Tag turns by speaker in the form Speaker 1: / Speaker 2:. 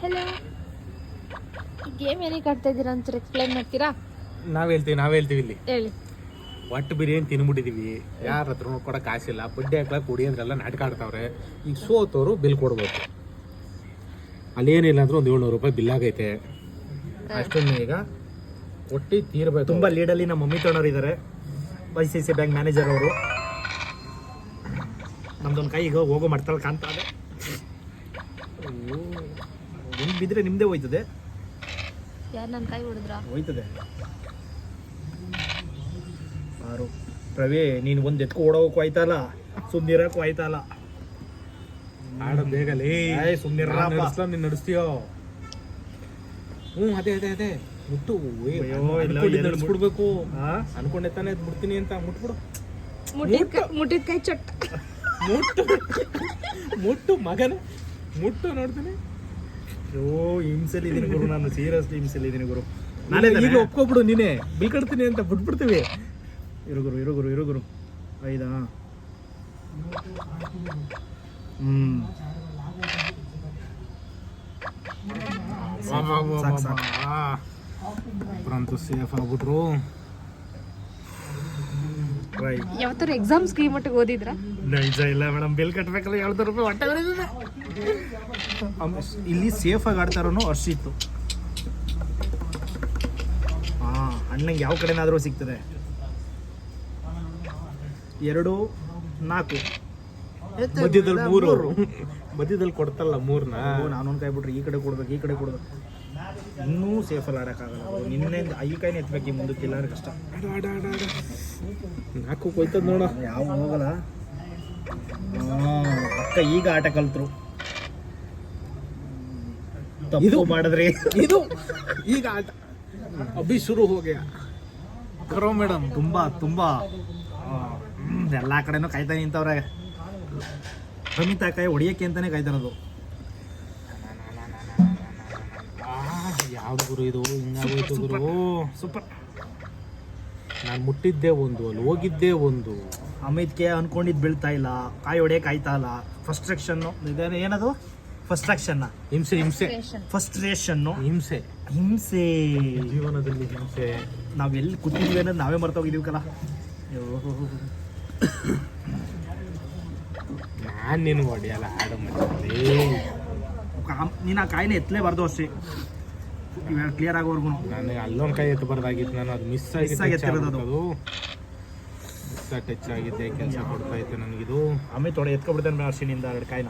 Speaker 1: Hello, game ಏನಕ್ಕೆ ಆಡ್ತಾ ಇದ್ದೀರಾ ಅಂತ ಎಕ್ಸ್ಪ್ಲೈನ್ ಮಾಡ್ತೀರಾ?
Speaker 2: ನಾವ್ ಹೇಳ್ತೀವಿ ಇಲ್ಲಿ
Speaker 1: ಹೇಳಿ.
Speaker 2: ಒಟ್ಟು ಬಿರಿಯಾನಿ ತಿನ್ಬಿಟ್ಟಿದೀವಿ, ಯಾರ ಹತ್ರ ಕೂಡ ಕಾಸಿಲ್ಲ, ಬಡ್ಡಿ ಹಾಕ್ಲಕ್ಕೆ ಕುಡಿ ಅಂದ್ರೆಲ್ಲ ನಾಟಕ ಆಡ್ತಾವ್ರೆ. ಈಗ ಸೋತವರು ಬಿಲ್ ಕೊಡ್ಬೇಕು. ಅಲ್ಲೇನಿಲ್ಲ ಅಂದ್ರೆ ಒಂದು 700 ರೂಪಾಯಿ ಬಿಲ್ ಆಗೈತೆ. ಅಷ್ಟೊಂದು ಈಗ ಒಟ್ಟಿ ತೀರ್ಬೇಕು.
Speaker 3: ತುಂಬ ಲೀಡಲ್ಲಿ ನಮ್ಮ ಮಮ್ಮಿ ತೊಗೊಂಡವ್ರು ಇದ್ದಾರೆ, ICICI ಬ್ಯಾಂಕ್ ಮ್ಯಾನೇಜರ್ ಅವರು. ನಮ್ದೊಂದು ಕೈ ಈಗ ಹೋಗೋ ಮಾಡ್ತಾಳೆ ಕಾಣ್ತಾ ಇದೆ. ನಿಮ್ಗೆ ಬಿದ್ದರೆ ನಿಮ್ಮದೇ ಹೋಯ್ತದೆ.
Speaker 1: ಯಾರು ನನ್ನ ಕೈ ಹೊಡೆದ್ರಾ?
Speaker 3: ಹೋಯ್ತದೆ. ಯಾರು ರವಿ, ನೀನು ಒಂದು ಎತ್ಕೊ ಓಡೋಕ್ಕೂ ಆಯ್ತಲ್ಲ, ಸುಮ್ಮನಿರೋಕ್ಕೂ ಆಯ್ತಲ್ಲ.
Speaker 2: ಆಡ ಬೇಗಲೇ
Speaker 3: ಸುಮ್ಮನಿರ
Speaker 2: ನೀನು ನಡೆಸ್ತೀಯೋ? ಅದೇ ಮುಟ್ಟು ನಡೆಸ್ಬಿಡ್ಬೇಕು. ಅನ್ಕೊಂಡೆ ತಾನೇ ಬಿಡ್ತೀನಿ ಅಂತ. ಮುಟ್ಬಿಡು,
Speaker 1: ಮುಟ್ಟಿದ ಕೈ ಚೊಟ್ಟ.
Speaker 2: ಮುಟ್ಟು ಮಗನ ಮುಟ್ಟು ನೋಡ್ತೀನಿ.
Speaker 3: ಹಿಂಸೆಲಿದ್ದೀನಿ ಗುರು, ನಾನು ಸೀರಿಯಸ್ಲಿ ಹಿಂಸೆಲಿದ್ದೀನಿ ಗುರು.
Speaker 2: ನಾನೇ ಈಗ ಒಪ್ಕೊಬಿಡು, ನೀನೇ ಬಿಲ್ ಕಟ್ತೀನಿ ಅಂತ ಬಿಟ್ಬಿಡ್ತೀವಿ.
Speaker 3: ಇರು ಗುರು ಐದಾ?
Speaker 2: ಅಂತೂ ಸೇಫ್ ಆಗ್ಬಿಟ್ರು.
Speaker 1: ಯಾವತ್ತಾರು ಎಕ್ಸಾಮ್ ಸ್ಕೀಮ್ ಮಟ್ಟಿಗೆ ಓದಿದ್ರಾ?
Speaker 3: ನಿಜ ಇಲ್ಲ ಮೇಡಮ್, ಬಿಲ್ ಕಟ್ಟಬೇಕಲ್ಲ 700 ರೂಪಾಯಿ ಹೊಟ್ಟೆ ಬರೀದಿದೆ. ಇಲ್ಲಿ ಸೇಫಾಗಿ ಆಡ್ತಾರೋ ಅರ್ಶಿತ್ತು. ಅಣ್ಣಂಗೆ ಯಾವ ಕಡೆನಾದರೂ ಸಿಗ್ತದೆ. 2 4
Speaker 2: ಮಧ್ಯದಲ್ಲಿ 3 ಮಧ್ಯದಲ್ಲಿ ಕೊಡ್ತಲ್ಲ 3ನ.
Speaker 3: ನಾನೊಂದು ಕೈ ಬಿಟ್ರೆ ಈ ಕಡೆ ಕೊಡ್ಬೇಕು. ಇನ್ನೂ ಸೇಫಲ್ಲಿ ಆಡೋಕ್ಕಾಗಲ್ಲ. ನಿನ್ನೆ ಈ ಕೈನ ಎತ್ತಬೇಕು, ಈ ಮುಂದಕ್ಕೆ ಇಲ್ಲ ಕಷ್ಟ.
Speaker 2: 4 ಹೋಯ್ತದ ನೋಡ.
Speaker 3: ಯಾವ ಹೋಗಲ್ಲ. ಅಕ್ಕ ಈಗ ಆಟ ಕಲ್ತರು. ತಪ್ಪು ಮಾಡಿದ್ರಿ.
Speaker 2: ಇದು ಈಗ ಆಟ ಅಭಿ ಶುರು ಹೋಗ್ಯ ಕರೋ ಮೇಡಮ್.
Speaker 3: ತುಂಬಾ ಎಲ್ಲ ಕಡೆನೂ ಕಾಯ್ತಾ ನಿಂತವ್ರೆ. ರಮಿತಾ ಕಾಯಿ ಹೊಡಿಯಕ್ಕೆ ಅಂತಾನೆ ಕಾಯ್ತಾರದು.
Speaker 2: ಯಾವ್ದು ಗುರು ಇದು? ಹಿಂಗಾಗೋಯ್ತು ಗುರು.
Speaker 3: ಸೂಪರ್.
Speaker 2: ನಾನು ಮುಟ್ಟಿದ್ದೆ ಒಂದು, ಅಲ್ಲಿ ಹೋಗಿದ್ದೆ ಒಂದು.
Speaker 3: ಅಮಿತ್ಗೆ ಅನ್ಕೊಂಡಿದ್ದು ಬೀಳ್ತಾ ಇಲ್ಲ, ಕಾಯಿ ಹೊಡಿಯಕ್ಕೆ ಆಯ್ತಾ ಇಲ್ಲ. ಫ್ರಸ್ಟ್ರೇಷನ್ನು ಏನದು? ಫ್ರಸ್ಟ್ರೇಷನ್ನ ಹಿಂಸೆ
Speaker 2: ಜೀವನದಲ್ಲಿ ಹಿಂಸೆ.
Speaker 3: ನಾವು ಎಲ್ಲಿ ಕೂತಿದ್ವಿ ಅನ್ನೋದು ನಾವೇ ಮರ್ತೋಗಿದ್ದೀವಿ.
Speaker 2: ನಾನು ನೀನು ಹೊಡಿಯಲ್ಲ ಆಡು ಮಚ್ಚಲ್ಲಿ.
Speaker 3: ನೀನು ಆ ಕಾಯಿನ ಎತ್ತಲೇಬಾರ್ದು ಅಷ್ಟೇ, ಕ್ಲಿಯರ್ ಆಗೋವರೆಗೂ.
Speaker 2: ನನಗೆ ಅಲ್ಲೊಂದು ಕೈ ಎತ್ತಬಾರ್ದಾಗಿತ್ತು, ನಾನು ಅದು ಮಿಸ್ ಆಗಿತ್ತು. ಅದು ಟಚ್ ಆಗಿದ್ದೆ, ಕೆಲಸ ಕೊಡ್ತಾ ಇತ್ತು ನನಗಿದು.
Speaker 3: ಆಮೇಲೆ ತೊಡೆ ಎತ್ಕೊಬಿಡ್ತಾನೆ ಅರ್ಶಿನಿಂದ 2 ಕಾಯಿನ.